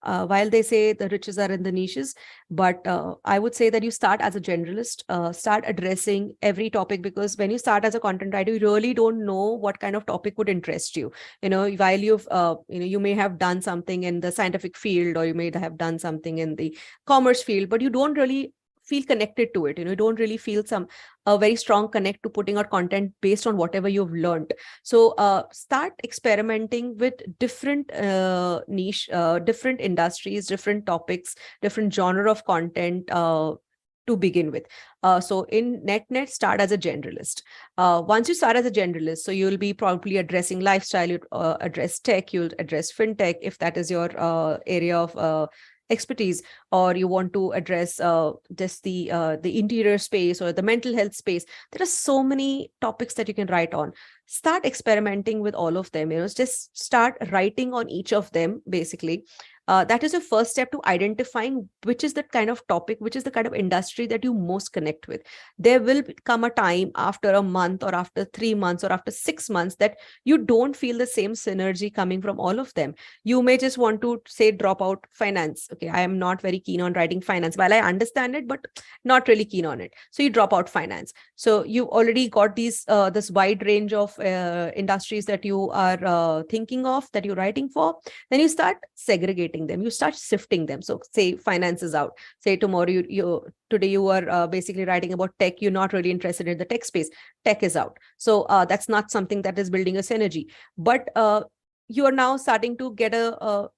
while they say the riches are in the niches, but I would say that you start as a generalist, start addressing every topic, because when you start as a content writer, you really don't know what kind of topic would interest you. While you've you may have done something in the scientific field, or you may have done something in the commerce field, but you don't really feel connected to it. You don't really feel a very strong connect to putting out content based on whatever you've learned. So start experimenting with different niche, different industries, different topics, different genre of content to begin with. So in net, start as a generalist. Once you start as a generalist, so you'll be probably addressing lifestyle, you address tech, you'll address fintech, if that is your area of expertise, or you want to address just the interior space or the mental health space. There are so many topics that you can write on. Start experimenting with all of them. Just start writing on each of them, basically. That is the first step to identifying which is the kind of topic, which is the kind of industry that you most connect with. There will come a time after a month or after 3 months or after 6 months that you don't feel the same synergy coming from all of them. You may just want to say drop out finance. Okay, I am not very keen on writing finance. While I understand it, but not really keen on it. So you drop out finance. So you already got this wide range of industries that you are thinking of, that you're writing for. Then you start segregating them, you start sifting them. So say finance is out, say tomorrow today you are basically writing about tech, you're not really interested in the tech space, tech is out. So that's not something that is building a synergy. But you are now starting to get a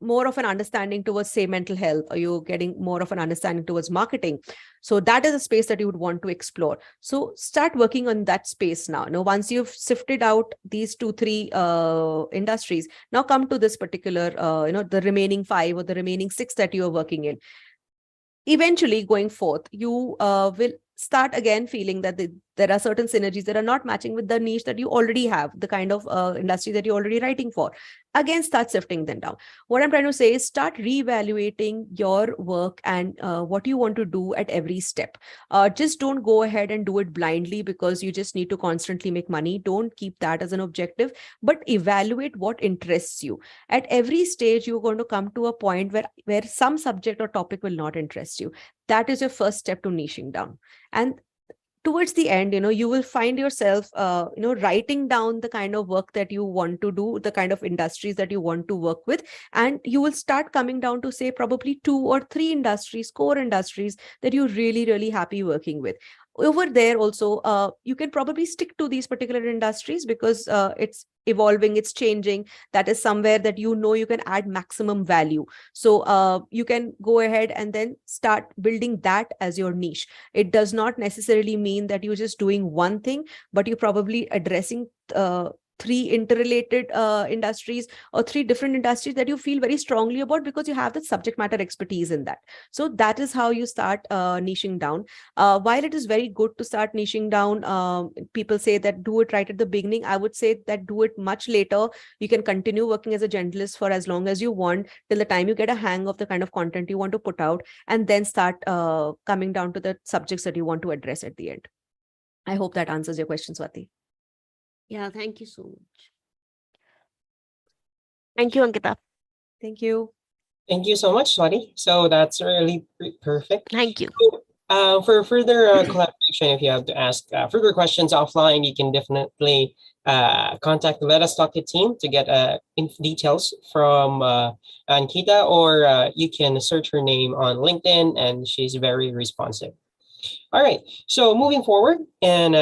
more of an understanding towards, say, mental health, or you're getting more of an understanding towards marketing. So that is a space that you would want to explore. So start working on that space now. Once you've sifted out these 2-3 industries, now come to this particular, the remaining 5 or the remaining 6 that you are working in. Eventually, going forth, you will start again feeling that There are certain synergies that are not matching with the niche that you already have, the kind of industry that you're already writing for. Again, start sifting them down. What I'm trying to say is start reevaluating your work and what you want to do at every step. Just don't go ahead and do it blindly because you just need to constantly make money. Don't keep that as an objective, but evaluate what interests you. At every stage, you're going to come to a point where some subject or topic will not interest you. That is your first step to niching down. And towards the end, you will find yourself, writing down the kind of work that you want to do, the kind of industries that you want to work with. And you will start coming down to, say, probably 2 or 3 industries, core industries that you're really, really happy working with. Over there also, you can probably stick to these particular industries because it's evolving, it's changing. That is somewhere that you can add maximum value. So you can go ahead and then start building that as your niche. It does not necessarily mean that you're just doing one thing, but you're probably addressing 3 interrelated industries or 3 different industries that you feel very strongly about because you have the subject matter expertise in that. So that is how you start niching down. While it is very good to start niching down, people say that do it right at the beginning. I would say that do it much later. You can continue working as a generalist for as long as you want, till the time you get a hang of the kind of content you want to put out, and then start coming down to the subjects that you want to address at the end. I hope that answers your question, Swati. Yeah, thank you so much. Thank you, Ankita. Thank you. Thank you so much, Swati. So that's really perfect. Thank you. For further collaboration, if you have to ask further questions offline, you can definitely contact the LetUsTalkIt team to get details from Ankita, or you can search her name on LinkedIn, and she's very responsive. All right, so moving forward, and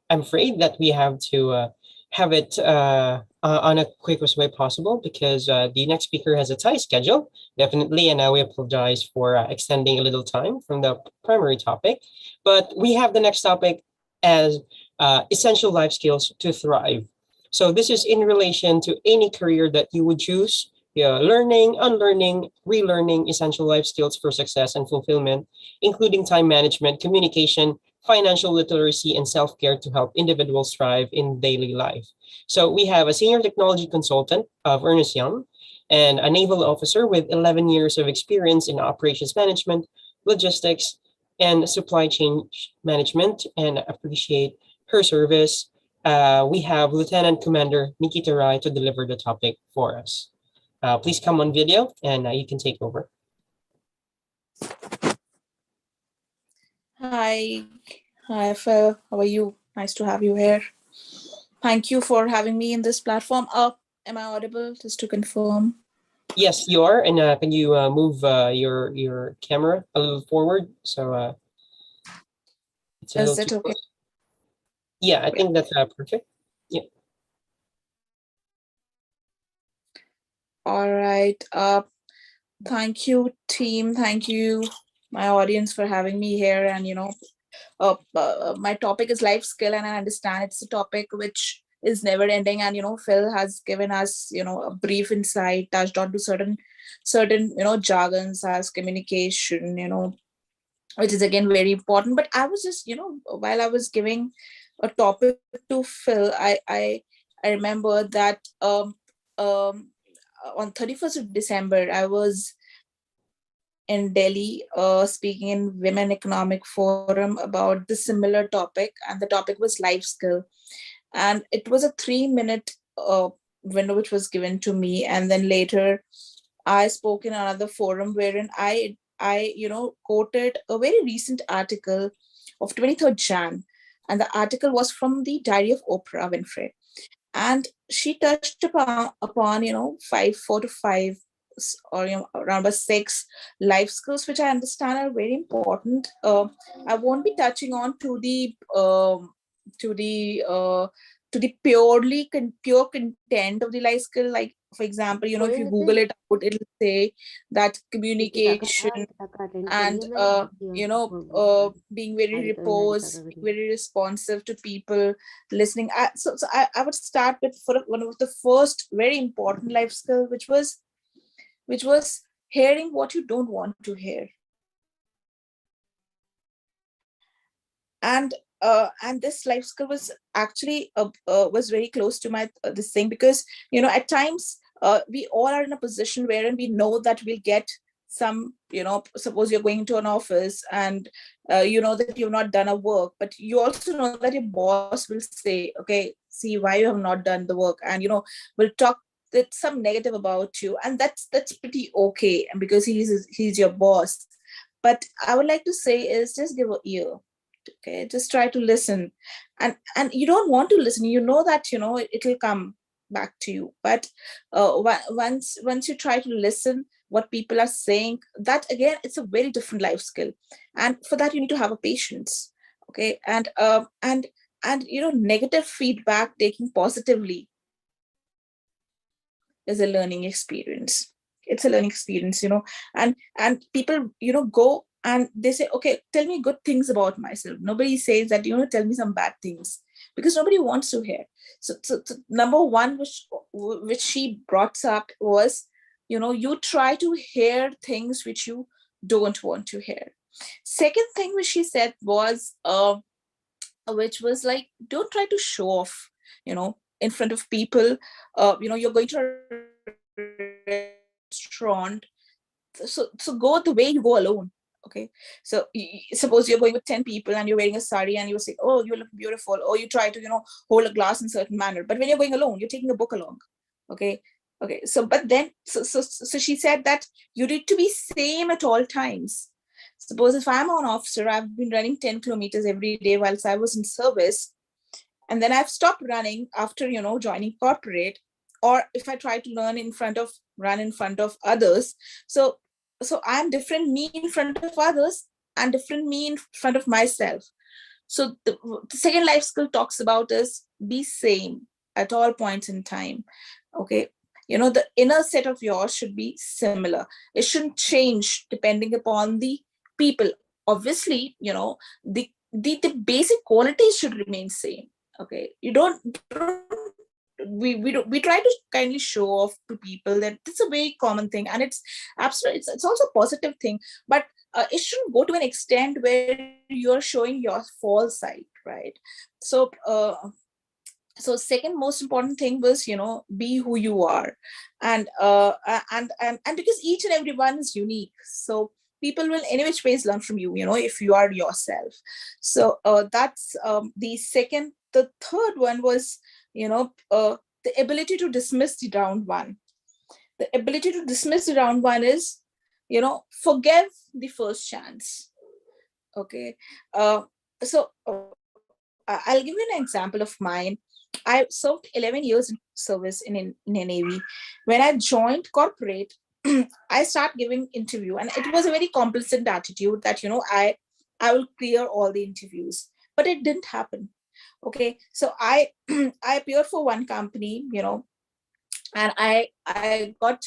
I'm afraid that we have to have it on a quickest way possible because the next speaker has a tight schedule, definitely, and we apologize for extending a little time from the primary topic. But we have the next topic as essential life skills to thrive. So this is in relation to any career that you would choose. Learning, unlearning, relearning essential life skills for success and fulfillment, including time management, communication, financial literacy, and self-care to help individuals thrive in daily life. So we have a senior technology consultant of Ernst Young and a naval officer with 11 years of experience in operations management, logistics, and supply chain management, and appreciate her service. We have Lieutenant Commander Nikita Rai to deliver the topic for us. Please come on video and you can take over. Hi, Phil. How are you? Nice to have you here. Thank you for having me in this platform. Am I audible? Just to confirm. Yes, you are. And can you move your camera a little forward? So it's a Is little it too okay? close. Yeah, I think that's perfect. Yeah. All right. Thank you, team. Thank you, my audience, for having me here. And my topic is life skill, and I understand it's a topic which is never ending. And Phil has given us a brief insight, touched on to certain jargons as communication, which is again very important. But I was just while I was giving a topic to Phil, I remember that on 31st of December, I was in Delhi speaking in Women Economic Forum about the similar topic, and the topic was life skill. And it was a 3-minute window which was given to me. And then later I spoke in another forum wherein I quoted a very recent article of 23rd Jan. And the article was from the Diary of Oprah Winfrey. And she touched upon 4 to 5 or around about 6 life skills, which I understand are very important. I won't be touching on to the pure content of the life skill. Like, for example, if you Google it out, it'll say that communication and being very reposed, very responsive to people, listening. So I would start with one of the first very important life skill, which was hearing what you don't want to hear. and this life skill was actually was very close to my this thing, because at times we all are in a position wherein we know that we'll get some, suppose you're going to an office and you know that you've not done a work, but you also know that your boss will say, okay, see why you have not done the work, and will talk with some negative about you, and that's pretty okay, and because he's your boss. But I would like to say is, just give an ear. Okay, just try to listen. And you don't want to listen, that it'll come back to you. But once you try to listen what people are saying, that again, it's a very different life skill. And for that, you need to have a patience. Okay. And negative feedback taking positively is a learning experience. It's a learning experience, and people go and they say, okay, tell me good things about myself. Nobody says that, tell me some bad things, because nobody wants to hear. So number one, which she brought up was, you try to hear things which you don't want to hear. Second thing which she said was which was like, don't try to show off, in front of people. You're going to a restaurant, so go the way you go alone. Okay, so suppose you're going with 10 people and you're wearing a sari and you say, oh, you look beautiful, or you try to hold a glass in a certain manner. But when you're going alone, you're taking a book along. Okay. So but then so she said that you need to be same at all times. Suppose if I'm an officer, I've been running 10 kilometers every day whilst I was in service, and then I've stopped running after joining corporate. Or if I try to run in front of others, so I'm different me in front of others and different me in front of myself. So the second life skill talks about is be same at all points in time. Okay, the inner set of yours should be similar. It shouldn't change depending upon the people. Obviously, the basic qualities should remain same. Okay, you don't we try to kindly show off to people. That it's a very common thing, and it's absolutely, it's also a positive thing. But it shouldn't go to an extent where you're showing your false side, right? So second most important thing was be who you are. And because each and every one is unique, so people will any which ways learn from you, if you are yourself. So that's the second. The third one was the ability to dismiss the round one. The ability to dismiss the round one is forgive the first chance. Okay. So I'll give you an example of mine. I served 11 years in service in a Navy. When I joined corporate, I started giving interview, and it was a very complacent attitude that I will clear all the interviews, but it didn't happen. Okay, so I I appeared for one company, and I got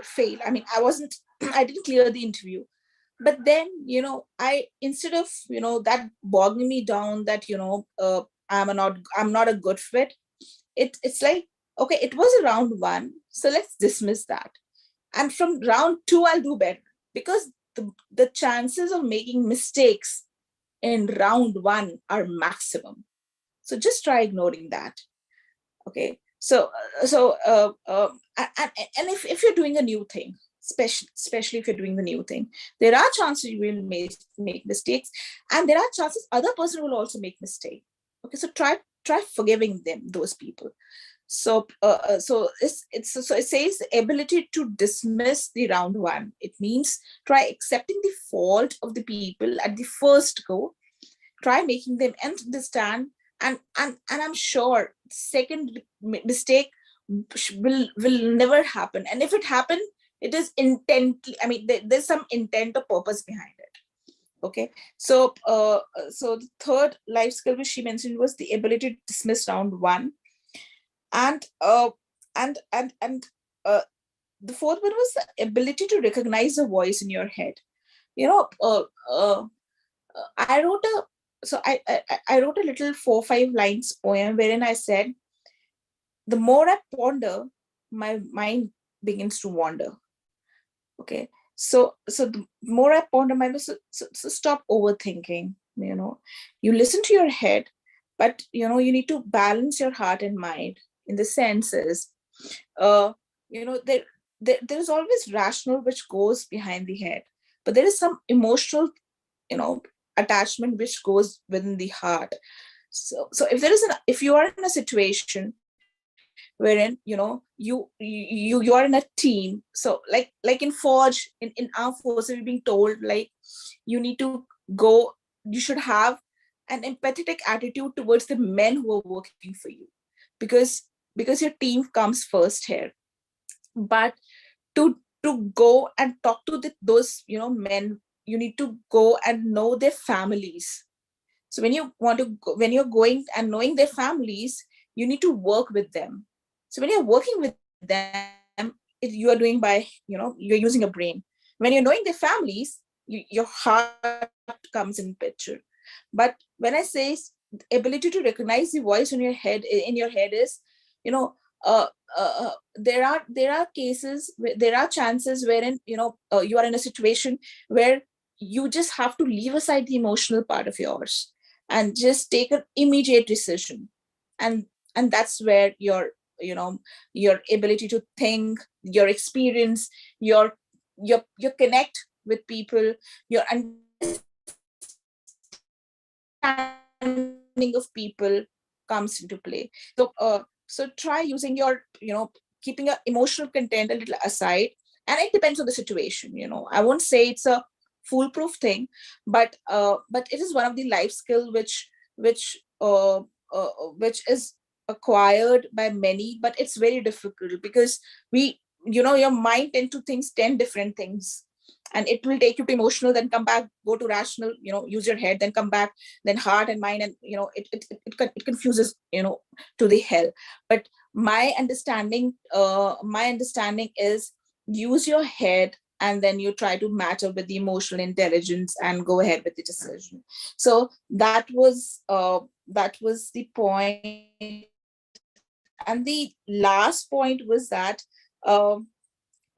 failed. I mean, I didn't clear the interview. But then I, instead of that bogging me down that I'm not a good fit, it's like, okay, it was a round one, so let's dismiss that, and from round two I'll do better, because the chances of making mistakes in round one are maximum. So just try ignoring that. Okay, so and if you're doing a new thing, especially if you're doing the new thing, there are chances you will make mistakes, and there are chances other person will also make mistake. Okay, so try forgiving those people. So so it says ability to dismiss the round one. It means try accepting the fault of the people at the first go. Try making them understand, and I'm sure second mistake will never happen. And if it happen, it is intently, I mean, there's some intent or purpose behind it. Okay, so so the third life skill which she mentioned was the ability to dismiss round one. And the fourth one was the ability to recognize the voice in your head. I wrote I wrote a little 4-5 lines poem wherein I said, the more I ponder, my mind begins to wander. Okay, so the more I ponder my mind, so stop overthinking. You listen to your head, but you need to balance your heart and mind. In the senses, there's always rational which goes behind the head, but there is some emotional attachment which goes within the heart. So if you are in a situation wherein you are in a team, so like in forge, in our forces, we're being told like you need to go, you should have an empathetic attitude towards the men who are working for you, because your team comes first here. But to go and talk to those men, you need to go and know their families. So when you're going and knowing their families, you need to work with them. So when you're working with them, you are doing by, you're using a brain. When you're knowing their families, your heart comes in picture. But when I say ability to recognize the voice in your head is, you know, uh, there are cases, there are chances wherein you are in a situation where you just have to leave aside the emotional part of yours and just take an immediate decision. And that's where your ability to think, your experience, your connect with people, your understanding of people comes into play. So try using your keeping your emotional content a little aside, and it depends on the situation. I won't say it's a foolproof thing, but it is one of the life skill which uh, which is acquired by many, but it's very difficult because your mind tend to think 10 different things, and it will take you to emotional, then come back, go to rational, use your head, then come back, then heart and mind, and it confuses to the hell. But my understanding is, use your head, and then you try to match up with the emotional intelligence and go ahead with the decision. So that was the point. And the last point was that, uh,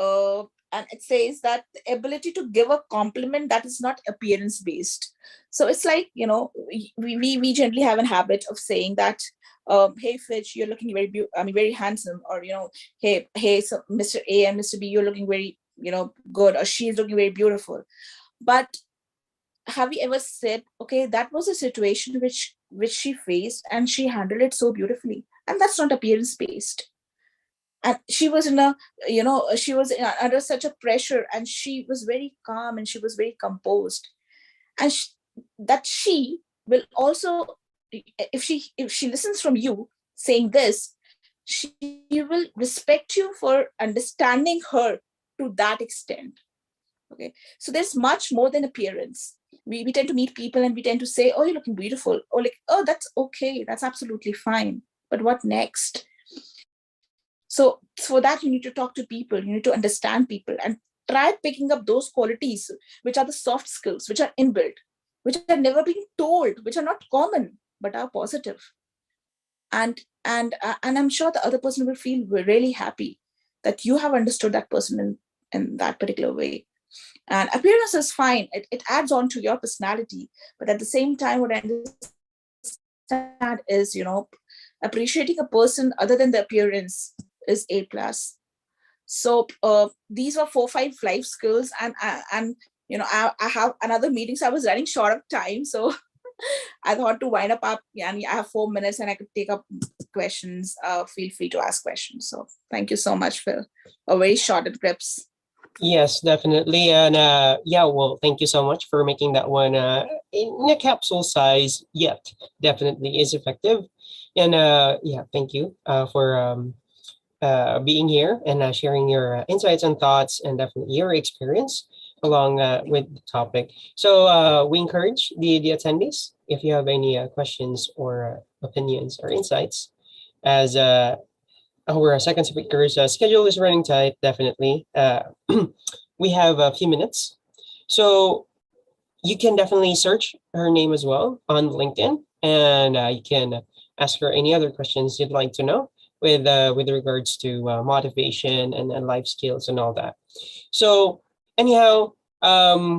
and it says that the ability to give a compliment that is not appearance based. So it's like, we generally have a habit of saying that, hey Fitch, you're looking very handsome, or hey, so Mr. A and Mr. B, you're looking very good, or she's looking very beautiful. But have you ever said, okay, that was a situation which she faced and she handled it so beautifully, and that's not appearance based. And she was under such a pressure, and she was very calm, and she was very composed. And that she will also, if she listens from you saying this, she will respect you for understanding her to that extent. Okay, so there's much more than appearance. We tend to meet people and we tend to say, oh, you're looking beautiful, or like, oh, that's okay, that's absolutely fine, but what next? So for that, you need to talk to people, you need to understand people, and try picking up those qualities which are the soft skills, which are inbuilt, which are never being told, which are not common, but are positive. And I'm sure the other person will feel really happy that you have understood that person in that particular way. And appearance is fine, it adds on to your personality, but at the same time, what I understand is, appreciating a person other than the appearance is A plus. So these were 4-5 life skills, and I have another meeting, so I was running short of time, so I thought to wind up, and I have 4 minutes and I could take up questions. Feel free to ask questions. So thank you so much, Phil. A very short and crisp. Yes, definitely. And yeah, well, thank you so much for making that one in a capsule size, yet definitely is effective. And yeah, thank you for being here and sharing your insights and thoughts, and definitely your experience along with the topic. So we encourage the attendees, if you have any questions or opinions or insights, as our second speaker's schedule is running tight, definitely. We have a few minutes. So you can definitely search her name as well on LinkedIn, and you can ask her any other questions you'd like to know with regards to motivation and life skills and all that. So anyhow,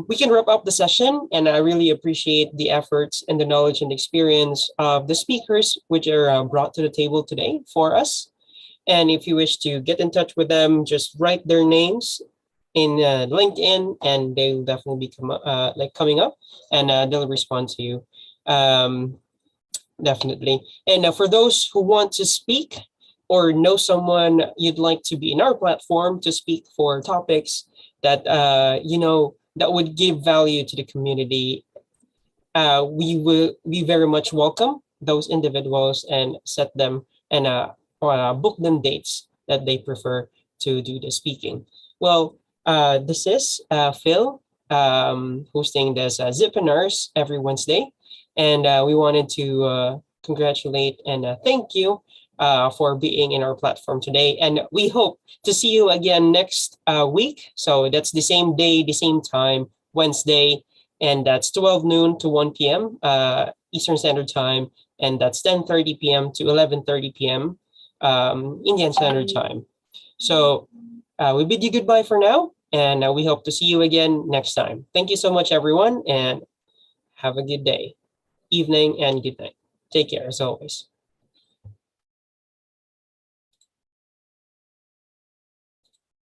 we can wrap up the session, and I really appreciate the efforts and the knowledge and experience of the speakers, which are brought to the table today for us. And if you wish to get in touch with them, just write their names in LinkedIn, and they will definitely be coming up, and they'll respond to you. Definitely. And for those who want to speak or know someone you'd like to be in our platform to speak for topics that that would give value to the community, we very much welcome those individuals and set them and book them dates that they prefer to do the speaking. Well, this is Phil hosting this Zipinars every Wednesday, and we wanted to congratulate and thank you for being in our platform today. And we hope to see you again next week. So that's the same day, the same time, Wednesday, and that's 12 noon to 1 p.m. Eastern Standard Time, and that's 10:30 p.m. to 11:30 p.m. Indian Standard Time. So we bid you goodbye for now, and we hope to see you again next time. Thank you so much, everyone, and have a good day, evening, and good night. Take care as always.